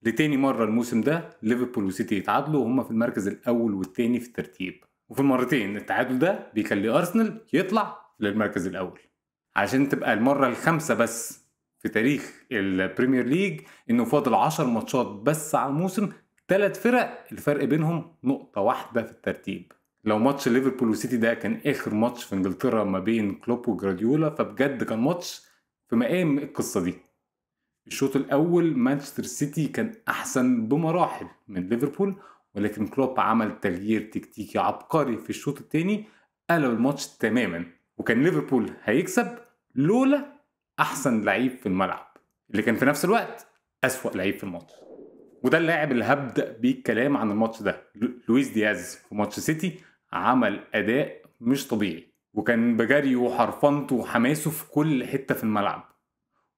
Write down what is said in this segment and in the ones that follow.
لتاني مرة الموسم ده ليفربول وسيتي يتعادلوا وهما في المركز الأول والتاني في الترتيب، وفي المرتين التعادل ده بيخلي أرسنال يطلع للمركز الأول، عشان تبقى المرة الخامسة بس في تاريخ البريمير ليج إنه فاضل 10 ماتشات بس على الموسم، 3 فرق الفرق بينهم نقطة واحدة في الترتيب. لو ماتش ليفربول وسيتي ده كان آخر ماتش في إنجلترا ما بين كلوب وجراديولا، فبجد كان ماتش في مقام القصة دي. الشوط الأول مانشستر سيتي كان أحسن بمراحل من ليفربول، ولكن كلوب عمل تغيير تكتيكي عبقري في الشوط الثاني قلب الماتش تماما، وكان ليفربول هيكسب لولا أحسن لعيب في الملعب اللي كان في نفس الوقت أسوأ لعيب في الماتش. وده اللاعب اللي هبدأ بيه الكلام عن الماتش ده، لويس دياز في ماتش سيتي عمل أداء مش طبيعي، وكان بجريه وحرفنته وحماسه في كل حتة في الملعب،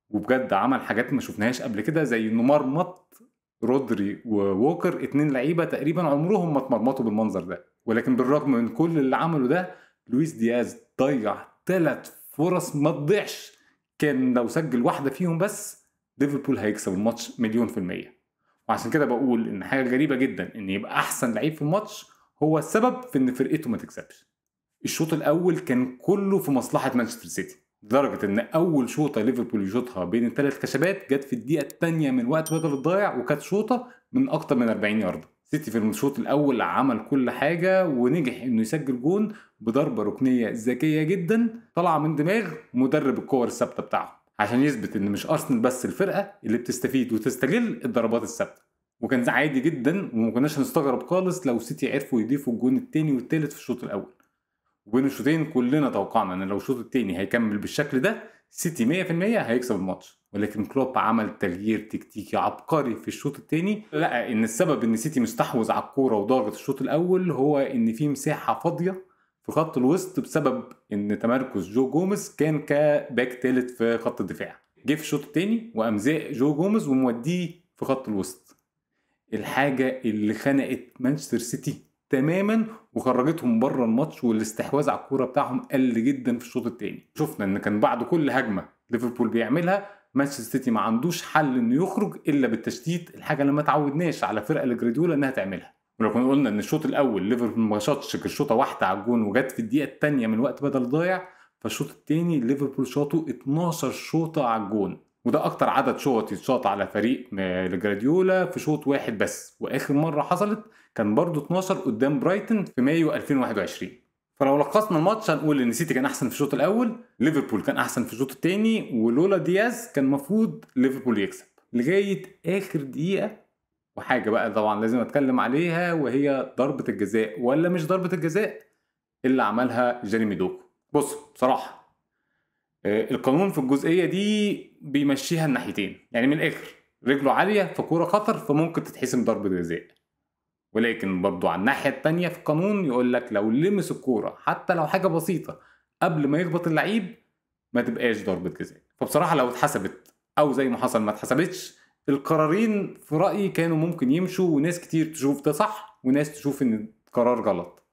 وبجد عمل حاجات ما شفناهاش قبل كده، زي انه مرمط رودري وووكر، 2 لعيبه تقريبا عمرهم ما اتمرمطوا بالمنظر ده. ولكن بالرغم من كل اللي عمله ده، لويس دياز ضيع 3 فرص ما تضيعش، كان لو سجل واحده فيهم بس ليفربول هيكسب الماتش مليون في المية. وعشان كده بقول ان حاجه غريبه جدا ان يبقى احسن لعيب في الماتش هو السبب في ان فرقته ما تكسبش. الشوط الاول كان كله في مصلحه مانشستر سيتي، لدرجه ان اول شوطه ليفربول يشوطها بين الثلاث كشبات جت في الدقيقه الثانيه من وقت بدل الضايع، وكانت شوطه من اكتر من 40 يارده. سيتي في الشوط الاول عمل كل حاجه ونجح انه يسجل جون بضربه ركنيه ذكيه جدا طالعه من دماغ مدرب الكور الثابته بتاعه، عشان يثبت ان مش ارسنال بس الفرقه اللي بتستفيد وتستغل الضربات الثابته. وكان عادي جدا وما كناش هنستغرب خالص لو سيتي عرفوا يضيفوا الجون الثاني والثالث في الشوط الاول. وبين الشوطين كلنا توقعنا ان لو الشوط التاني هيكمل بالشكل ده سيتي 100% هيكسب الماتش، ولكن كلوب عمل تغيير تكتيكي عبقري في الشوط التاني، لقى ان السبب ان سيتي مستحوذ على الكوره وضاغط الشوط الاول هو ان في مساحه فاضيه في خط الوسط بسبب ان تمركز جو جوميز كان كباك تالت في خط الدفاع. جه في الشوط التاني وقام زائق جو جوميز وموديه في خط الوسط، الحاجة اللي خنقت مانشستر سيتي تماما وخرجتهم بره الماتش، والاستحواذ على الكوره بتاعهم قل جدا في الشوط الثاني. شفنا ان كان بعد كل هجمه ليفربول بيعملها مانشستر سيتي ما عندوش حل انه يخرج الا بالتشتيت، الحاجه اللي ما تعودناش على فرقه الجراديولا انها تعملها. ولو كنا قلنا ان الشوط الاول ليفربول ما شاطش غير شوطه واحده على الجون وجت في الدقيقه الثانيه من وقت بدل ضايع، فالشوط الثاني ليفربول شاطوا 12 شوطه على الجون، وده اكتر عدد شوط يتشاط على فريق لجراديولا في شوط واحد بس، واخر مره حصلت كان برضو 12 قدام برايتون في مايو 2021. فلو لخصنا الماتش هنقول ان سيتي كان احسن في الشوط الاول، ليفربول كان احسن في الشوط الثاني، ولولا دياز كان المفروض ليفربول يكسب لغايه اخر دقيقه. وحاجه بقى طبعا لازم اتكلم عليها وهي ضربه الجزاء ولا مش ضربه الجزاء اللي عملها جيريمي دوكو. بص بصراحه القانون في الجزئيه دي بيمشيها الناحيتين، يعني من الاخر رجله عاليه فكوره خطر فممكن تتحسم ضربه جزاء، ولكن برضو على الناحيه التانيه في القانون يقول لك لو لمس الكوره حتى لو حاجه بسيطه قبل ما يخبط اللعيب ما تبقاش ضربه جزاء. فبصراحه لو اتحسبت او زي ما حصل ما اتحسبتش، القرارين في رايي كانوا ممكن يمشوا، وناس كتير تشوف ده صح وناس تشوف ان القرار غلط.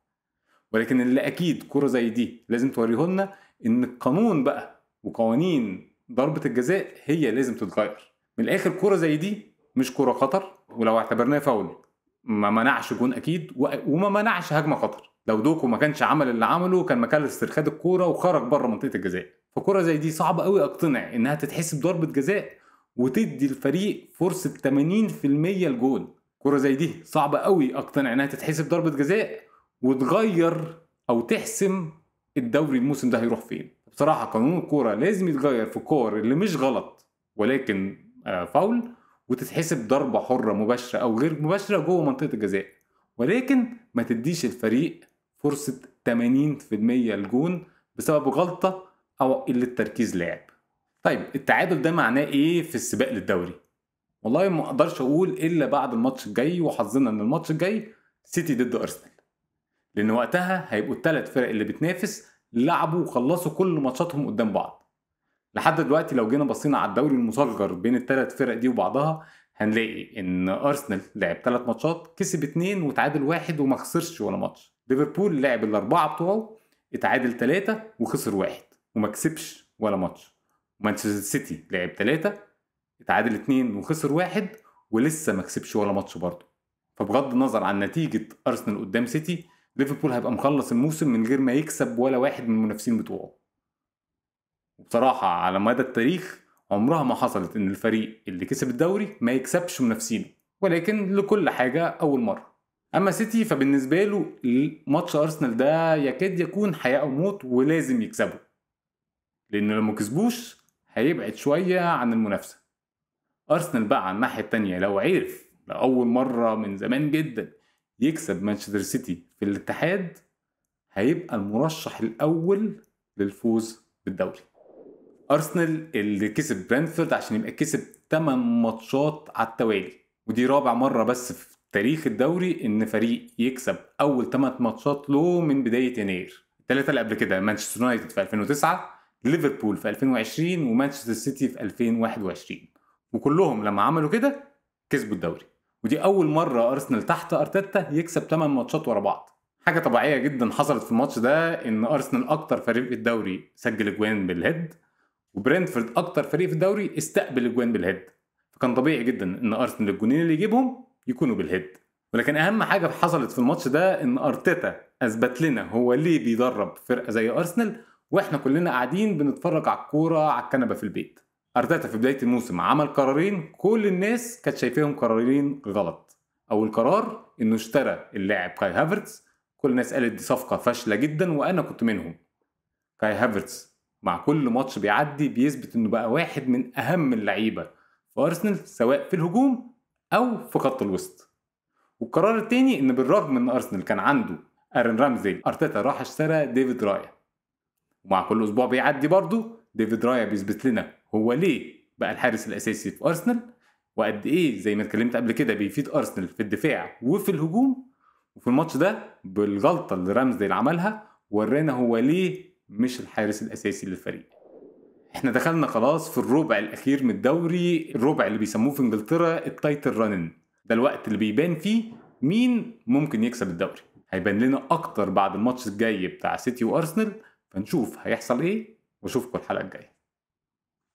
ولكن اللي اكيد كرة زي دي لازم توريهولنا ان القانون بقى وقوانين ضربة الجزاء هي لازم تتغير. من الاخر كرة زي دي مش كرة خطر، ولو اعتبرناه فاول ما منعش جون اكيد وما منعش هجمة خطر. لو دوكو ما كانش عمل اللي عمله كان ماكاليستر خد الكورة وخرج بره منطقة الجزاء. فكرة زي دي صعب قوي اقتنع انها تتحسب ضربة جزاء وتدي الفريق فرصة 80% الجون. كرة زي دي صعب قوي اقتنع انها تتحسب ضربة جزاء وتغير او تحسم الدوري الموسم ده هيروح فين. بصراحه قانون الكوره لازم يتغير في الكور اللي مش غلط ولكن فاول، وتتحسب ضربه حره مباشره او غير مباشره جوه منطقه الجزاء، ولكن ما تديش الفريق فرصه 80% الجون بسبب غلطه او قله تركيز لاعب. طيب التعادل ده معناه ايه في السباق للدوري؟ والله ما اقدرش اقول الا بعد الماتش الجاي، وحظنا ان الماتش الجاي سيتي ضد ارسنال، لان وقتها هيبقوا الثلاث فرق اللي بتنافس لعبوا وخلصوا كل ماتشاتهم قدام بعض. لحد دلوقتي لو جينا بصينا على الدوري المصغر بين الثلاث فرق دي وبعضها هنلاقي ان ارسنال لعب 3 ماتشات كسب 2 وتعادل 1 وما خسرش ولا ماتش. ليفربول لعب الاربعه بتوعه اتعادل 3 وخسر 1 وما كسبش ولا ماتش. مانشستر سيتي لعب 3 اتعادل 2 وخسر 1 ولسه ما كسبش ولا ماتش برضه. فبغض النظر عن نتيجة أرسنال قدام سيتي، ليفربول هيبقى مخلص الموسم من غير ما يكسب ولا واحد من المنافسين بتوعه. وبصراحة على مدى التاريخ عمرها ما حصلت إن الفريق اللي كسب الدوري ما يكسبش منافسينه، ولكن لكل حاجة أول مرة. أما سيتي فبالنسبة له ماتش أرسنال ده يكاد يكون حياة أو موت، ولازم يكسبه، لأنه لو مكسبوش هيبعد شوية عن المنافسة. أرسنال بقى على الناحية التانية لو عرف لأول مرة من زمان جدا يكسب مانشستر سيتي في الاتحاد، هيبقى المرشح الأول للفوز بالدوري. أرسنال اللي كسب برنتفورد عشان يبقى كسب 8 ماتشات على التوالي، ودي رابع مرة بس في تاريخ الدوري إن فريق يكسب أول 8 ماتشات له من بداية يناير. الثلاثة اللي قبل كده مانشستر يونايتد في 2009، ليفربول في 2020، ومانشستر سيتي في 2021، وكلهم لما عملوا كده كسبوا الدوري. ودي أول مرة أرسنال تحت أرتيتا يكسب 8 ماتشات ورا بعض. حاجة طبيعية جدا حصلت في الماتش ده إن أرسنال أكتر فريق في الدوري سجل أجوان بالهيد، وبرنتفورد أكتر فريق في الدوري استقبل أجوان بالهيد، فكان طبيعي جدا إن أرسنال الجونين اللي يجيبهم يكونوا بالهيد. ولكن أهم حاجة حصلت في الماتش ده إن أرتيتا أثبت لنا هو ليه بيدرب فرقة زي أرسنال وإحنا كلنا قاعدين بنتفرج على الكورة على الكنبة في البيت. أرتيتا في بداية الموسم عمل قرارين كل الناس كانت شايفاهم قرارين غلط. أول قرار إنه اشترى اللاعب كاي هافرتز، كل الناس قالت دي صفقة فاشلة جدا وأنا كنت منهم. كاي هافرتز مع كل ماتش بيعدي بيثبت إنه بقى واحد من أهم اللعيبة في أرسنال سواء في الهجوم أو في خط الوسط. والقرار التاني إن بالرغم إن أرسنال كان عنده آرون رامزي، أرتيتا راح اشترى ديفيد رايا، ومع كل أسبوع بيعدي برضه ديفيد رايا بيثبت لنا هو ليه بقى الحارس الأساسي في أرسنال، وقد إيه زي ما اتكلمت قبل كده بيفيد أرسنال في الدفاع وفي الهجوم. وفي الماتش ده بالغلطة اللي رامزي اللي عملها ورانا هو ليه مش الحارس الأساسي للفريق. احنا دخلنا خلاص في الربع الأخير من الدوري، الربع اللي بيسموه في انجلترا التايتل رانن. ده الوقت اللي بيبان فيه مين ممكن يكسب الدوري. هيبان لنا أكتر بعد الماتش الجاي بتاع سيتي وأرسنال، فنشوف هيحصل إيه، واشوفكم الحلقة الجاية.